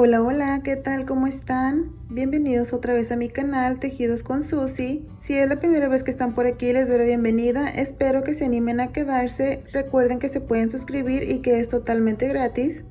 Hola, hola, ¿qué tal? ¿Cómo están? Bienvenidos otra vez a mi canal Tejidos con Susi. Si es la primera vez que están por aquí, les doy la bienvenida. Espero que se animen a quedarse. Recuerden que se pueden suscribir y que es totalmente gratis.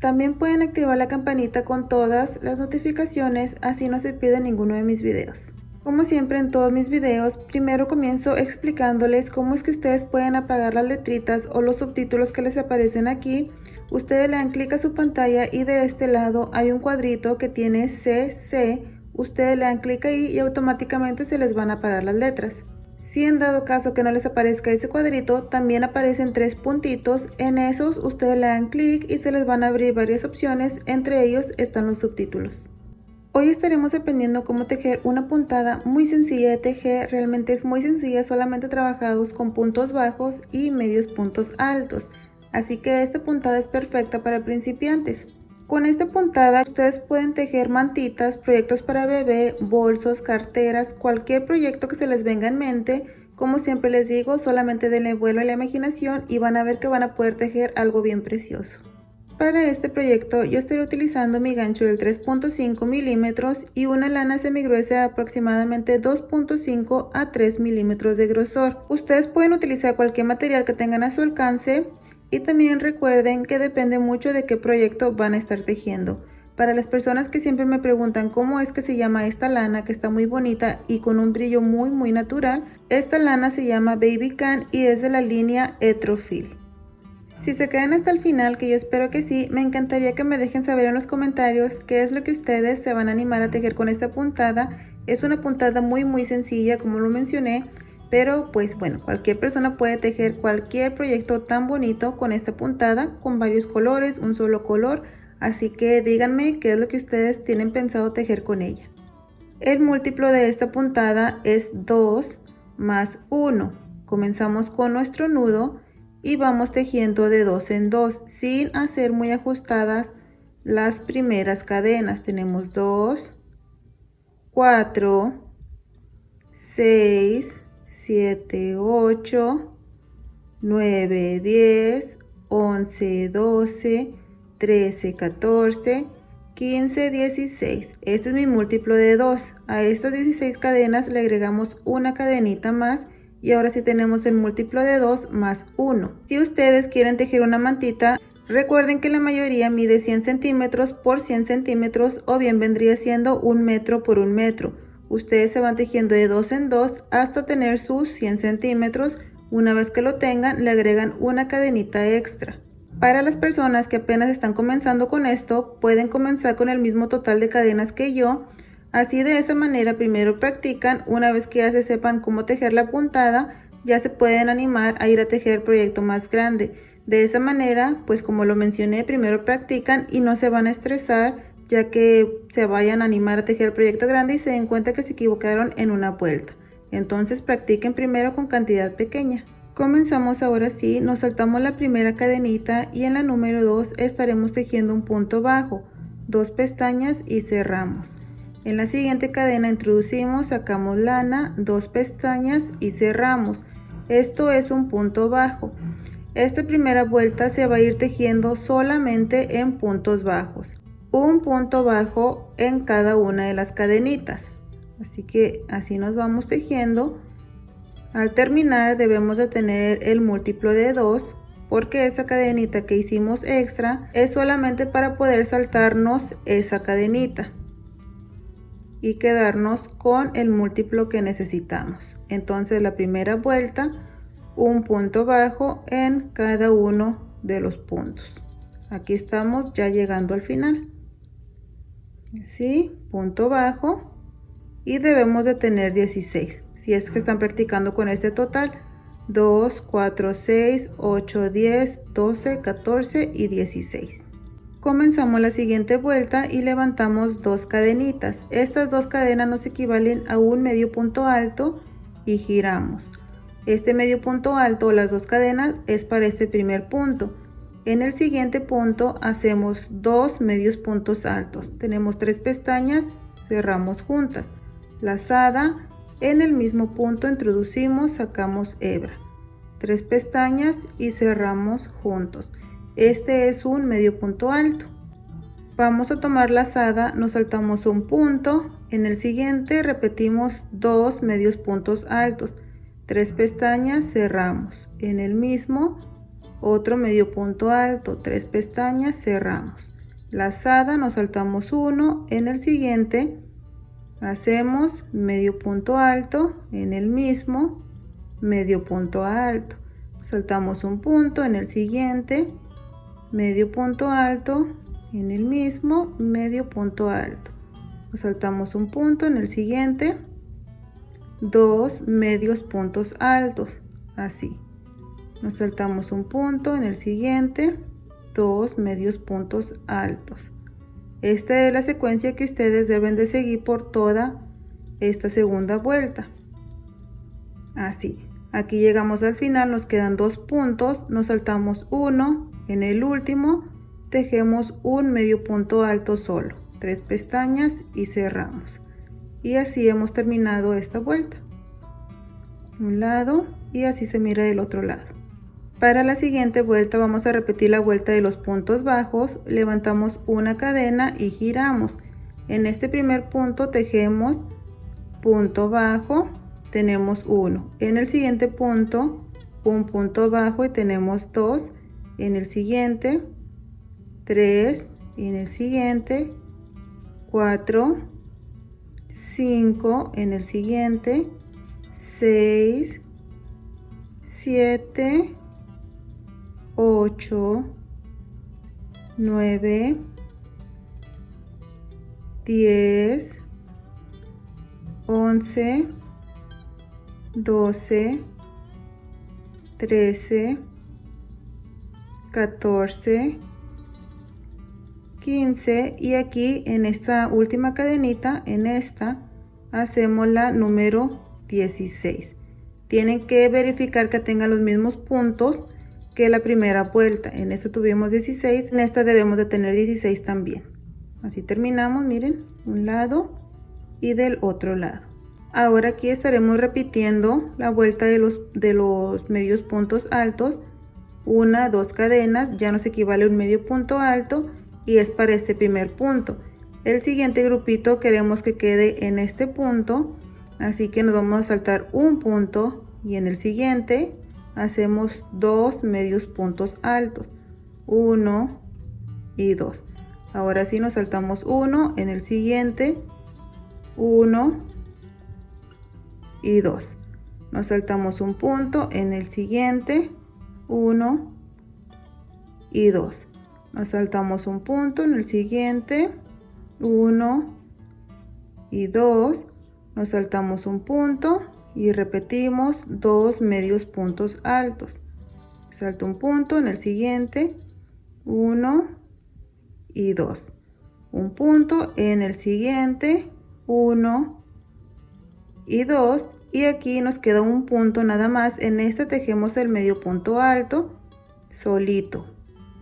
También pueden activar la campanita con todas las notificaciones, así no se pierden ninguno de mis videos. Como siempre en todos mis videos, primero comienzo explicándoles cómo es que ustedes pueden apagar las letritas o los subtítulos que les aparecen aquí. Ustedes le dan clic a su pantalla y de este lado hay un cuadrito que tiene CC. Ustedes le dan clic ahí y automáticamente se les van a apagar las letras. Si en dado caso que no les aparezca ese cuadrito, también aparecen tres puntitos. En esos ustedes le dan clic y se les van a abrir varias opciones, entre ellos están los subtítulos. Hoy estaremos aprendiendo cómo tejer una puntada muy sencilla de tejer. Realmente es muy sencilla, solamente trabajados con puntos bajos y medios puntos altos. Así que esta puntada es perfecta para principiantes. Con esta puntada ustedes pueden tejer mantitas, proyectos para bebé, bolsos, carteras, cualquier proyecto que se les venga en mente. Como siempre les digo, solamente denle vuelo a la imaginación y van a ver que van a poder tejer algo bien precioso. Para este proyecto yo estaré utilizando mi gancho del 3.5 milímetros y una lana semigruesa de aproximadamente 2.5 a 3 milímetros de grosor. Ustedes pueden utilizar cualquier material que tengan a su alcance y también recuerden que depende mucho de qué proyecto van a estar tejiendo. Para las personas que siempre me preguntan cómo es que se llama esta lana, que está muy bonita y con un brillo muy natural, esta lana se llama Baby Can y es de la línea Etrofil. Si se quedan hasta el final, que yo espero que sí, me encantaría que me dejen saber en los comentarios qué es lo que ustedes se van a animar a tejer con esta puntada. Es una puntada muy sencilla, como lo mencioné, pero pues bueno, cualquier persona puede tejer cualquier proyecto tan bonito con esta puntada, con varios colores, un solo color, así que díganme qué es lo que ustedes tienen pensado tejer con ella. El múltiplo de esta puntada es 2 más 1. Comenzamos con nuestro nudo y vamos tejiendo de 2 en 2 sin hacer muy ajustadas las primeras cadenas. Tenemos 2, 4, 6, 7, 8, 9, 10, 11, 12, 13, 14, 15, 16. Este es mi múltiplo de 2. A estas 16 cadenas le agregamos una cadenita más y ahora sí tenemos el múltiplo de 2 más 1. Si ustedes quieren tejer una mantita, recuerden que la mayoría mide 100 centímetros por 100 centímetros o bien vendría siendo 1 metro por 1 metro. Ustedes se van tejiendo de 2 en 2 hasta tener sus 100 centímetros. Una vez que lo tengan, le agregan una cadenita extra. Para las personas que apenas están comenzando con esto, pueden comenzar con el mismo total de cadenas que yo. Así de esa manera primero practican, una vez que ya se sepan cómo tejer la puntada, ya se pueden animar a ir a tejer el proyecto más grande. De esa manera, pues como lo mencioné, primero practican y no se van a estresar, ya que se vayan a animar a tejer el proyecto grande y se den cuenta que se equivocaron en una vuelta. Entonces practiquen primero con cantidad pequeña. Comenzamos ahora sí, nos saltamos la primera cadenita y en la número 2 estaremos tejiendo un punto bajo, 2 pestañas y cerramos. En la siguiente cadena introducimos, sacamos lana, 2 pestañas y cerramos. Esto es un punto bajo. Esta primera vuelta se va a ir tejiendo solamente en puntos bajos. Un punto bajo en cada una de las cadenitas. Así que así nos vamos tejiendo. Al terminar debemos de tener el múltiplo de 2 porque esa cadenita que hicimos extra es solamente para poder saltarnos esa cadenita y quedarnos con el múltiplo que necesitamos. Entonces la primera vuelta, un punto bajo en cada uno de los puntos. Aquí estamos ya llegando al final. Así, punto bajo y debemos de tener 16. Si es que están practicando con este total, 2, 4, 6, 8, 10, 12, 14 y 16. Comenzamos la siguiente vuelta y levantamos 2 cadenitas. Estas 2 cadenas nos equivalen a un medio punto alto y giramos. Este medio punto alto o las 2 cadenas es para este primer punto. En el siguiente punto hacemos 2 medios puntos altos. Tenemos 3 pestañas, cerramos juntas. Lazada, en el mismo punto introducimos, sacamos hebra, 3 pestañas y cerramos juntos. Este es un medio punto alto. Vamos a tomar lazada, nos saltamos un punto, en el siguiente repetimos 2 medios puntos altos, 3 pestañas, cerramos, en el mismo otro medio punto alto, 3 pestañas, cerramos, lazada, nos saltamos 1, en el siguiente hacemos medio punto alto, en el mismo medio punto alto, saltamos un punto, en el siguiente medio punto alto, en el mismo medio punto alto, nos saltamos un punto, en el siguiente 2 medios puntos altos, así, nos saltamos un punto, en el siguiente 2 medios puntos altos. Esta es la secuencia que ustedes deben de seguir por toda esta segunda vuelta, así. Aquí llegamos al final, nos quedan 2 puntos, nos saltamos uno, en el último tejemos un medio punto alto solo, 3 pestañas y cerramos, y así hemos terminado esta vuelta, un lado, y así se mira del otro lado. Para la siguiente vuelta vamos a repetir la vuelta de los puntos bajos, levantamos una cadena y giramos. En este primer punto tejemos punto bajo, tenemos 1, en el siguiente punto un punto bajo y tenemos 2, en el siguiente 3, en el siguiente 4, 5, en el siguiente 6, 7, 8, 9, 10, 11, 12, 13, 14, 15, y aquí en esta última cadenita, en esta hacemos la número 16. Tienen que verificar que tengan los mismos puntos que la primera vuelta. En esta tuvimos 16, en esta debemos de tener 16 también. Así terminamos, miren, un lado y del otro lado. Ahora aquí estaremos repitiendo la vuelta de los medios puntos altos, 1, 2 cadenas, ya nos equivale un medio punto alto y es para este primer punto. El siguiente grupito queremos que quede en este punto, así que nos vamos a saltar un punto y en el siguiente hacemos 2 medios puntos altos, 1 y 2. Ahora sí nos saltamos 1, en el siguiente 1 y 2. Nos saltamos un punto, en el siguiente 1 y 2. Nos saltamos un punto, en el siguiente 1 y 2. Nos saltamos un punto y repetimos 2 medios puntos altos. Salto un punto, en el siguiente 1 y 2. Un punto, en el siguiente 1 y 2, y aquí nos queda un punto nada más. En este tejemos el medio punto alto solito,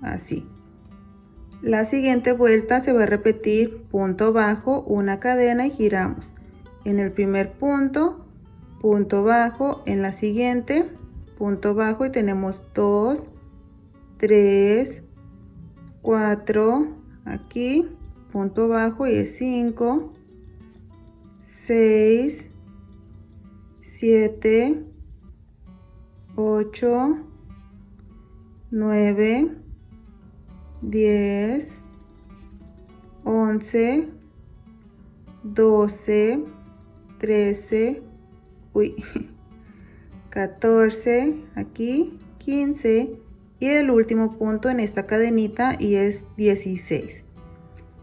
así. La siguiente vuelta se va a repetir punto bajo, una cadena y giramos. En el primer punto bajo, en la siguiente punto bajo y tenemos 2, 3, 4, aquí punto bajo y es 5, 6, 7, 8, 9, 10, 11, 12, 13, 14, aquí 15 y el último punto en esta cadenita y es 16.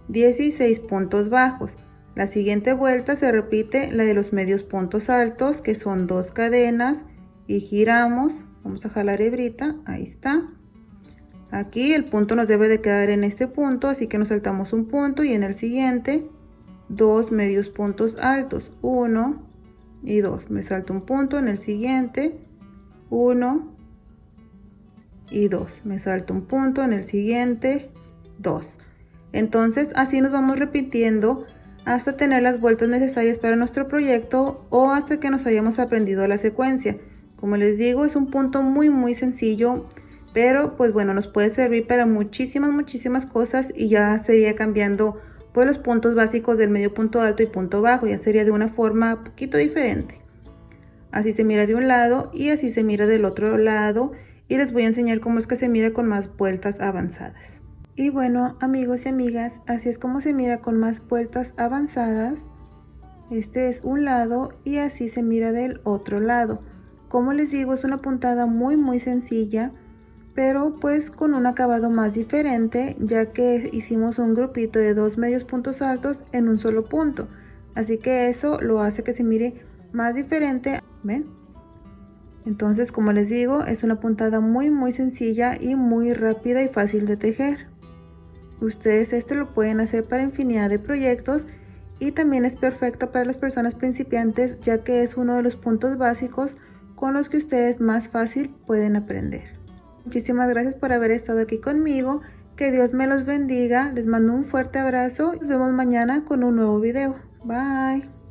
16 puntos bajos. La siguiente vuelta se repite la de los medios puntos altos, que son 2 cadenas y giramos. Vamos a jalar hebrita, ahí está. Aquí el punto nos debe de quedar en este punto, así que nos saltamos un punto y en el siguiente 2 medios puntos altos, 1 y 2. Me salto un punto, en el siguiente 1 y 2. Me salto un punto, en el siguiente 2. Entonces así nos vamos repitiendo hasta tener las vueltas necesarias para nuestro proyecto o hasta que nos hayamos aprendido la secuencia. Como les digo, es un punto muy sencillo. pero pues bueno, nos puede servir para muchísimas cosas y ya sería cambiando pues los puntos básicos del medio punto alto y punto bajo, ya sería de una forma un poquito diferente. Así se mira de un lado y así se mira del otro lado, y les voy a enseñar cómo es que se mira con más vueltas avanzadas. Y bueno, amigos y amigas, así es como se mira con más vueltas avanzadas. Este es un lado y así se mira del otro lado. Como les digo, es una puntada muy sencilla, pero pues con un acabado más diferente, ya que hicimos un grupito de 2 medios puntos altos en un solo punto, así que eso lo hace que se mire más diferente. ¿Ven? Entonces, como les digo, es una puntada muy sencilla y muy rápida y fácil de tejer. Ustedes lo pueden hacer para infinidad de proyectos, y también es perfecto para las personas principiantes, ya que es uno de los puntos básicos con los que ustedes más fácil pueden aprender. Muchísimas gracias por haber estado aquí conmigo. Que Dios me los bendiga. Les mando un fuerte abrazo. Nos vemos mañana con un nuevo video. Bye.